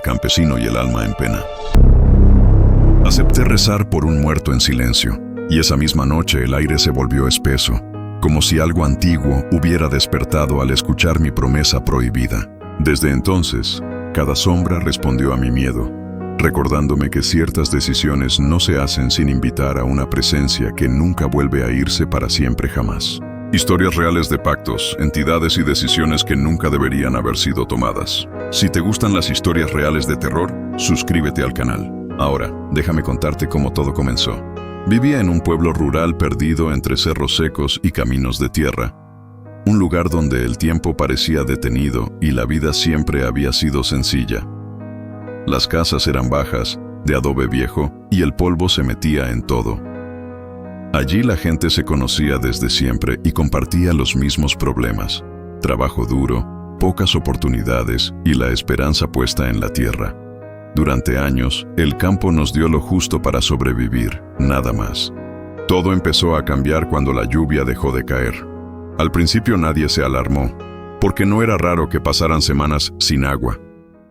campesino y el alma en pena. Acepté rezar por un muerto en silencio, y esa misma noche el aire se volvió espeso, como si algo antiguo hubiera despertado al escuchar mi promesa prohibida. Desde entonces, cada sombra respondió a mi miedo, recordándome que ciertas decisiones no se hacen sin invitar a una presencia que nunca vuelve a irse para siempre jamás. Historias reales de pactos, entidades y decisiones que nunca deberían haber sido tomadas. Si te gustan las historias reales de terror, suscríbete al canal. Ahora, déjame contarte cómo todo comenzó. Vivía en un pueblo rural perdido entre cerros secos y caminos de tierra. Un lugar donde el tiempo parecía detenido y la vida siempre había sido sencilla. Las casas eran bajas, de adobe viejo, y el polvo se metía en todo. Allí la gente se conocía desde siempre y compartía los mismos problemas: trabajo duro, pocas oportunidades y la esperanza puesta en la tierra. Durante años, el campo nos dio lo justo para sobrevivir, nada más. Todo empezó a cambiar cuando la lluvia dejó de caer. Al principio nadie se alarmó, porque no era raro que pasaran semanas sin agua.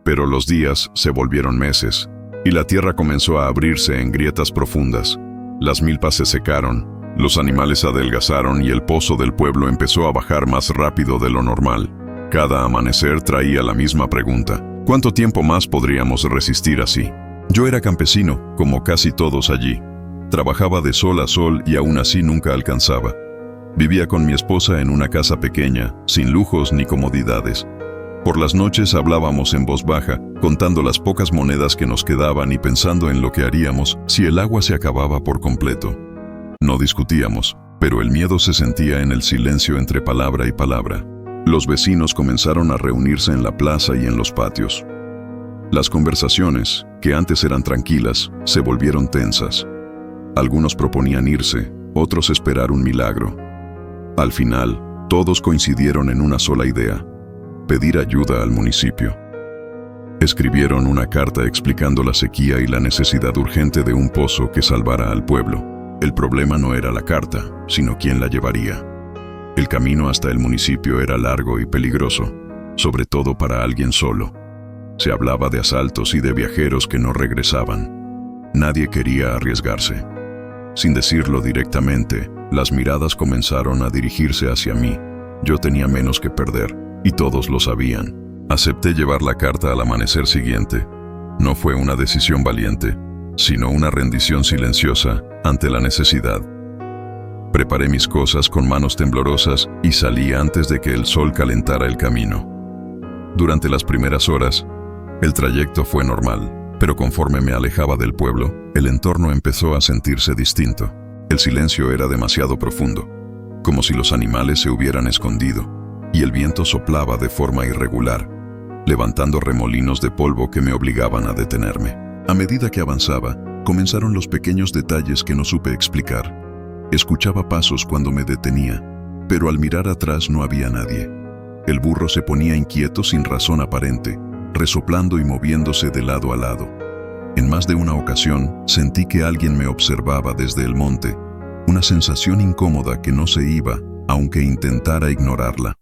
Pero los días se volvieron meses, y la tierra comenzó a abrirse en grietas profundas. Las milpas se secaron, los animales adelgazaron y el pozo del pueblo empezó a bajar más rápido de lo normal. Cada amanecer traía la misma pregunta: ¿cuánto tiempo más podríamos resistir así? Yo era campesino, como casi todos allí. Trabajaba de sol a sol y aún así nunca alcanzaba. Vivía con mi esposa en una casa pequeña, sin lujos ni comodidades. Por las noches hablábamos en voz baja, contando las pocas monedas que nos quedaban y pensando en lo que haríamos si el agua se acababa por completo. No discutíamos, pero el miedo se sentía en el silencio entre palabra y palabra. Los vecinos comenzaron a reunirse en la plaza y en los patios. Las conversaciones, que antes eran tranquilas, se volvieron tensas. Algunos proponían irse, otros esperar un milagro. Al final, todos coincidieron en una sola idea: pedir ayuda al municipio. Escribieron una carta explicando la sequía y la necesidad urgente de un pozo que salvara al pueblo. El problema no era la carta, sino quién la llevaría. El camino hasta el municipio era largo y peligroso, sobre todo para alguien solo. Se hablaba de asaltos y de viajeros que no regresaban. Nadie quería arriesgarse. Sin decirlo directamente, las miradas comenzaron a dirigirse hacia mí. Yo tenía menos que perder, y todos lo sabían. Acepté llevar la carta al amanecer siguiente. No fue una decisión valiente, sino una rendición silenciosa ante la necesidad. Preparé mis cosas con manos temblorosas y salí antes de que el sol calentara el camino. Durante las primeras horas, el trayecto fue normal, pero conforme me alejaba del pueblo, el entorno empezó a sentirse distinto. El silencio era demasiado profundo, como si los animales se hubieran escondido, y el viento soplaba de forma irregular, levantando remolinos de polvo que me obligaban a detenerme. A medida que avanzaba, comenzaron los pequeños detalles que no supe explicar. Escuchaba pasos cuando me detenía, pero al mirar atrás no había nadie. El burro se ponía inquieto sin razón aparente, resoplando y moviéndose de lado a lado. En más de una ocasión, sentí que alguien me observaba desde el monte, una sensación incómoda que no se iba, aunque intentara ignorarla.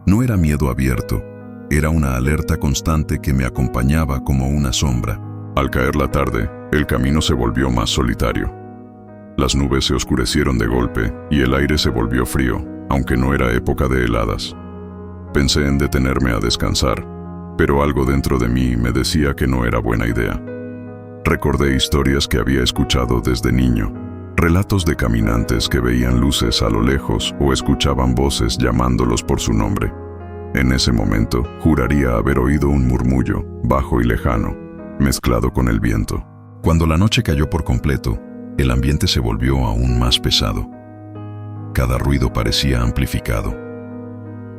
No era miedo abierto, era una alerta constante que me acompañaba como una sombra. Al caer la tarde, el camino se volvió más solitario. Las nubes se oscurecieron de golpe y el aire se volvió frío, aunque no era época de heladas. Pensé en detenerme a descansar, pero algo dentro de mí me decía que no era buena idea. Recordé historias que había escuchado desde niño, relatos de caminantes que veían luces a lo lejos o escuchaban voces llamándolos por su nombre. En ese momento, juraría haber oído un murmullo, bajo y lejano, mezclado con el viento. Cuando la noche cayó por completo, el ambiente se volvió aún más pesado. Cada ruido parecía amplificado.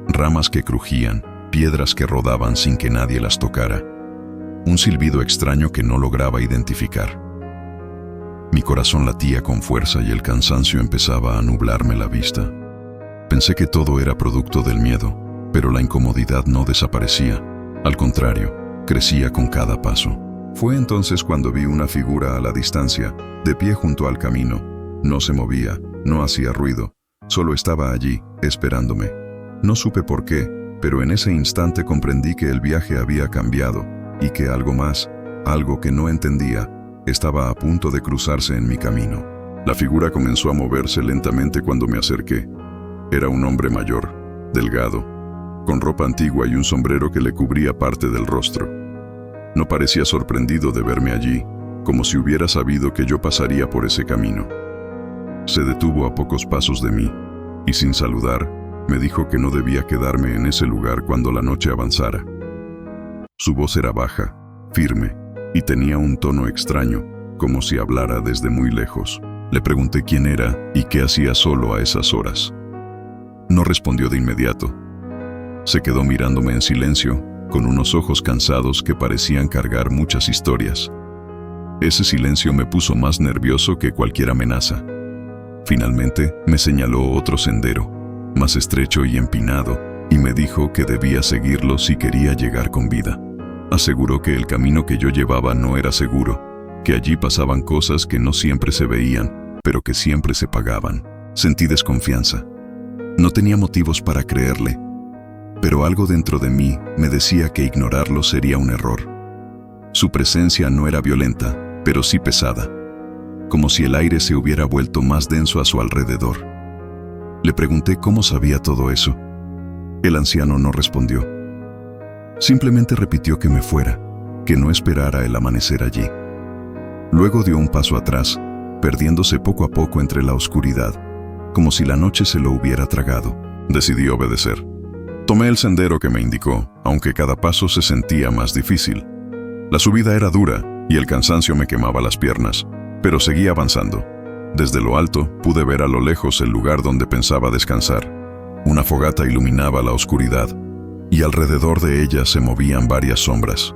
Ramas que crujían, piedras que rodaban sin que nadie las tocara. Un silbido extraño que no lograba identificar. Mi corazón latía con fuerza y el cansancio empezaba a nublarme la vista. Pensé que todo era producto del miedo, pero la incomodidad no desaparecía. Al contrario, crecía con cada paso. Fue entonces cuando vi una figura a la distancia, de pie junto al camino. No se movía, no hacía ruido, solo estaba allí, esperándome. No supe por qué, pero en ese instante comprendí que el viaje había cambiado. y que algo más, algo que no entendía, estaba a punto de cruzarse en mi camino. La figura comenzó a moverse lentamente cuando me acerqué. Era un hombre mayor, delgado, con ropa antigua y un sombrero que le cubría parte del rostro. No parecía sorprendido de verme allí, como si hubiera sabido que yo pasaría por ese camino. Se detuvo a pocos pasos de mí, y sin saludar, me dijo que no debía quedarme en ese lugar cuando la noche avanzara. Su voz era baja, firme, y tenía un tono extraño, como si hablara desde muy lejos. Le pregunté quién era y qué hacía solo a esas horas. No respondió de inmediato. Se quedó mirándome en silencio, con unos ojos cansados que parecían cargar muchas historias. Ese silencio me puso más nervioso que cualquier amenaza. Finalmente, me señaló otro sendero, más estrecho y empinado, y me dijo que debía seguirlo si quería llegar con vida. Aseguró que el camino que yo llevaba no era seguro, que allí pasaban cosas que no siempre se veían, pero que siempre se pagaban. Sentí desconfianza. No tenía motivos para creerle, pero algo dentro de mí me decía que ignorarlo sería un error. Su presencia no era violenta, pero sí pesada, como si el aire se hubiera vuelto más denso a su alrededor. Le pregunté cómo sabía todo eso. El anciano no respondió. Simplemente repitió que me fuera, que no esperara el amanecer allí. Luego dio un paso atrás, perdiéndose poco a poco entre la oscuridad, como si la noche se lo hubiera tragado. Decidí obedecer. Tomé el sendero que me indicó, aunque cada paso se sentía más difícil. La subida era dura y el cansancio me quemaba las piernas, pero seguí avanzando. Desde lo alto pude ver a lo lejos el lugar donde pensaba descansar. Una fogata iluminaba la oscuridad, y alrededor de ella se movían varias sombras.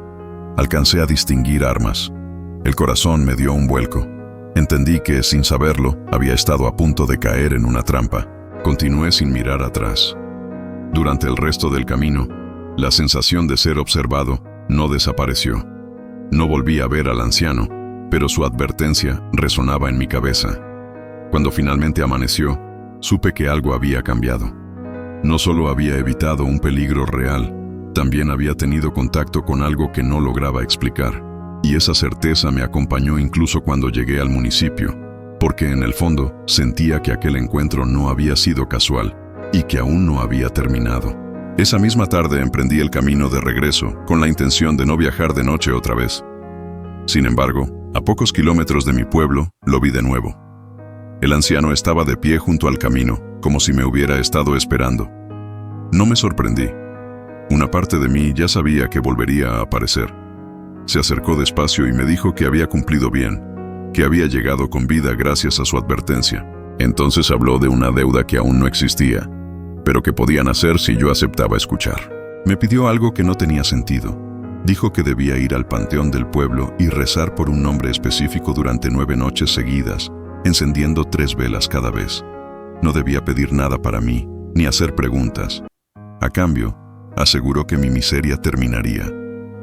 Alcancé a distinguir armas. El corazón me dio un vuelco. Entendí que, sin saberlo, había estado a punto de caer en una trampa. Continué sin mirar atrás. Durante el resto del camino, la sensación de ser observado no desapareció. No volví a ver al anciano, pero su advertencia resonaba en mi cabeza. Cuando finalmente amaneció, supe que algo había cambiado. No solo había evitado un peligro real, también había tenido contacto con algo que no lograba explicar. Y esa certeza me acompañó incluso cuando llegué al municipio, porque en el fondo sentía que aquel encuentro no había sido casual y que aún no había terminado. Esa misma tarde emprendí el camino de regreso con la intención de no viajar de noche otra vez. Sin embargo, a pocos kilómetros de mi pueblo, lo vi de nuevo. El anciano estaba de pie junto al camino, como si me hubiera estado esperando. No me sorprendí. Una parte de mí ya sabía que volvería a aparecer. Se acercó despacio y me dijo que había cumplido bien, que había llegado con vida gracias a su advertencia. Entonces habló de una deuda que aún no existía, pero que podían hacer si yo aceptaba escuchar. Me pidió algo que no tenía sentido. Dijo que debía ir al panteón del pueblo y rezar por un nombre específico durante 9 noches seguidas, encendiendo 3 velas cada vez. No debía pedir nada para mí, ni hacer preguntas. A cambio, aseguró que mi miseria terminaría.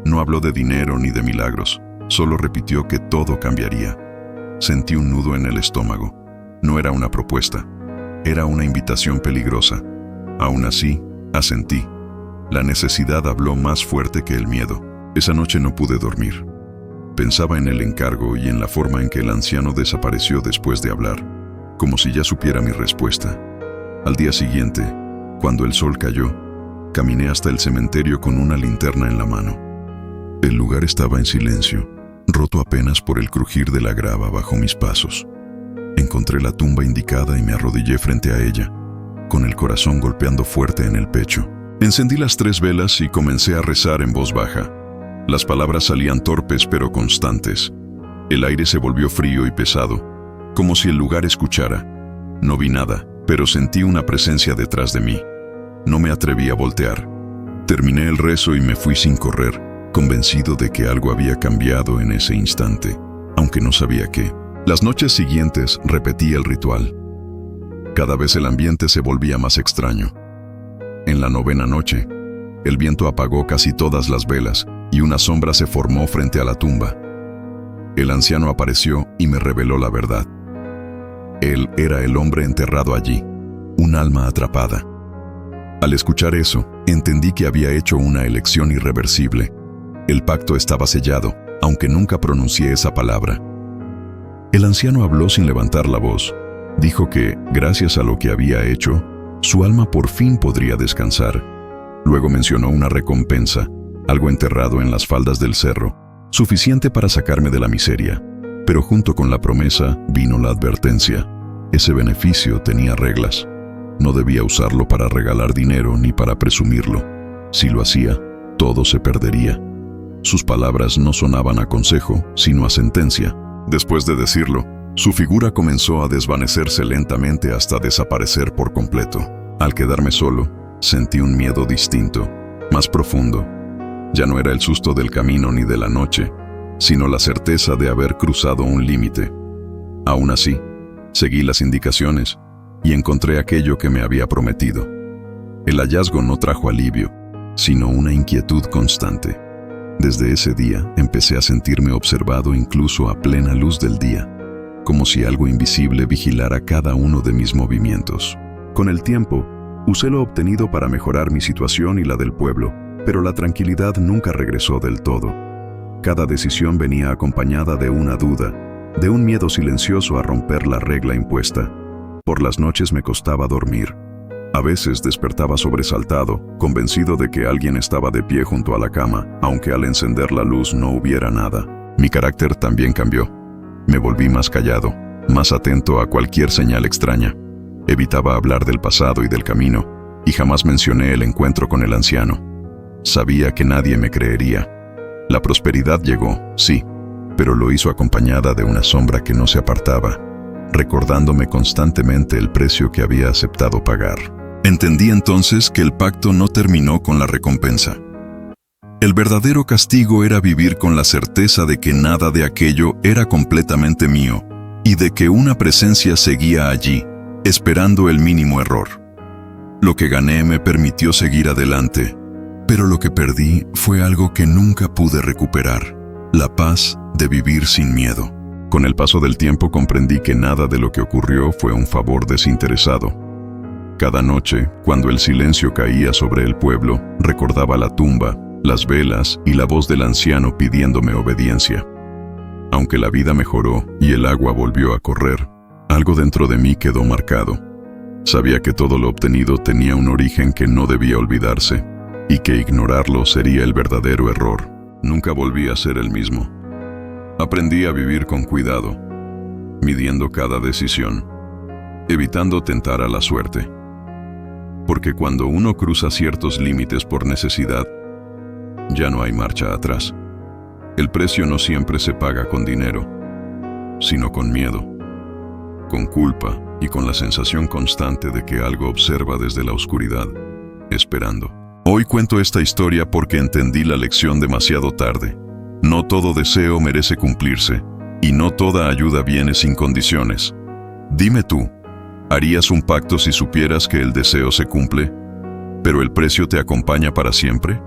No habló de dinero ni de milagros, solo repitió que todo cambiaría. Sentí un nudo en el estómago. No era una propuesta, era una invitación peligrosa. Aún así, asentí. La necesidad habló más fuerte que el miedo. Esa noche no pude dormir. Pensaba en el encargo y en la forma en que el anciano desapareció después de hablar, como si ya supiera mi respuesta. Al día siguiente, cuando el sol cayó, caminé hasta el cementerio con una linterna en la mano. El lugar estaba en silencio, roto apenas por el crujir de la grava bajo mis pasos. Encontré la tumba indicada y me arrodillé frente a ella, con el corazón golpeando fuerte en el pecho. Encendí las 3 velas y comencé a rezar en voz baja. Las palabras salían torpes pero constantes. El aire se volvió frío y pesado, como si el lugar escuchara. No vi nada, pero sentí una presencia detrás de mí. No me atreví a voltear. Terminé el rezo y me fui sin correr, convencido de que algo había cambiado en ese instante, aunque no sabía qué. Las noches siguientes repetí el ritual. Cada vez el ambiente se volvía más extraño. En la 9ª noche, el viento apagó casi todas las velas y una sombra se formó frente a la tumba. El anciano apareció y me reveló la verdad. Él era el hombre enterrado allí, un alma atrapada. Al escuchar eso, entendí que había hecho una elección irreversible. El pacto estaba sellado, aunque nunca pronuncié esa palabra. El anciano habló sin levantar la voz. Dijo que, gracias a lo que había hecho, su alma por fin podría descansar. Luego mencionó una recompensa, algo enterrado en las faldas del cerro, suficiente para sacarme de la miseria. Pero junto con la promesa vino la advertencia. Ese beneficio tenía reglas. No debía usarlo para regalar dinero ni para presumirlo. Si lo hacía, todo se perdería. Sus palabras no sonaban a consejo, sino a sentencia. Después de decirlo, su figura comenzó a desvanecerse lentamente hasta desaparecer por completo. Al quedarme solo, sentí un miedo distinto, más profundo. Ya no era el susto del camino ni de la noche, sino la certeza de haber cruzado un límite. Aún así, seguí las indicaciones y encontré aquello que me había prometido. El hallazgo no trajo alivio, sino una inquietud constante. Desde ese día empecé a sentirme observado incluso a plena luz del día, como si algo invisible vigilara cada uno de mis movimientos. Con el tiempo, usé lo obtenido para mejorar mi situación y la del pueblo, pero la tranquilidad nunca regresó del todo. Cada decisión venía acompañada de una duda, de un miedo silencioso a romper la regla impuesta. Por las noches me costaba dormir. A veces despertaba sobresaltado, convencido de que alguien estaba de pie junto a la cama, aunque al encender la luz no hubiera nada. Mi carácter también cambió. Me volví más callado, más atento a cualquier señal extraña. Evitaba hablar del pasado y del camino, y jamás mencioné el encuentro con el anciano. Sabía que nadie me creería. La prosperidad llegó, sí, pero lo hizo acompañada de una sombra que no se apartaba, recordándome constantemente el precio que había aceptado pagar. Entendí entonces que el pacto no terminó con la recompensa. El verdadero castigo era vivir con la certeza de que nada de aquello era completamente mío, y de que una presencia seguía allí, esperando el mínimo error. Lo que gané me permitió seguir adelante, pero lo que perdí fue algo que nunca pude recuperar: la paz de vivir sin miedo. Con el paso del tiempo comprendí que nada de lo que ocurrió fue un favor desinteresado. Cada noche, cuando el silencio caía sobre el pueblo, recordaba la tumba, las velas y la voz del anciano pidiéndome obediencia. Aunque la vida mejoró y el agua volvió a correr, algo dentro de mí quedó marcado. Sabía que todo lo obtenido tenía un origen que no debía olvidarse, y que ignorarlo sería el verdadero error. Nunca volví a ser el mismo. Aprendí a vivir con cuidado, midiendo cada decisión, evitando tentar a la suerte. Porque cuando uno cruza ciertos límites por necesidad, ya no hay marcha atrás. El precio no siempre se paga con dinero, sino con miedo, con culpa y con la sensación constante de que algo observa desde la oscuridad, esperando. Hoy cuento esta historia porque entendí la lección demasiado tarde. No todo deseo merece cumplirse, y no toda ayuda viene sin condiciones. Dime tú, ¿harías un pacto si supieras que el deseo se cumple, pero el precio te acompaña para siempre?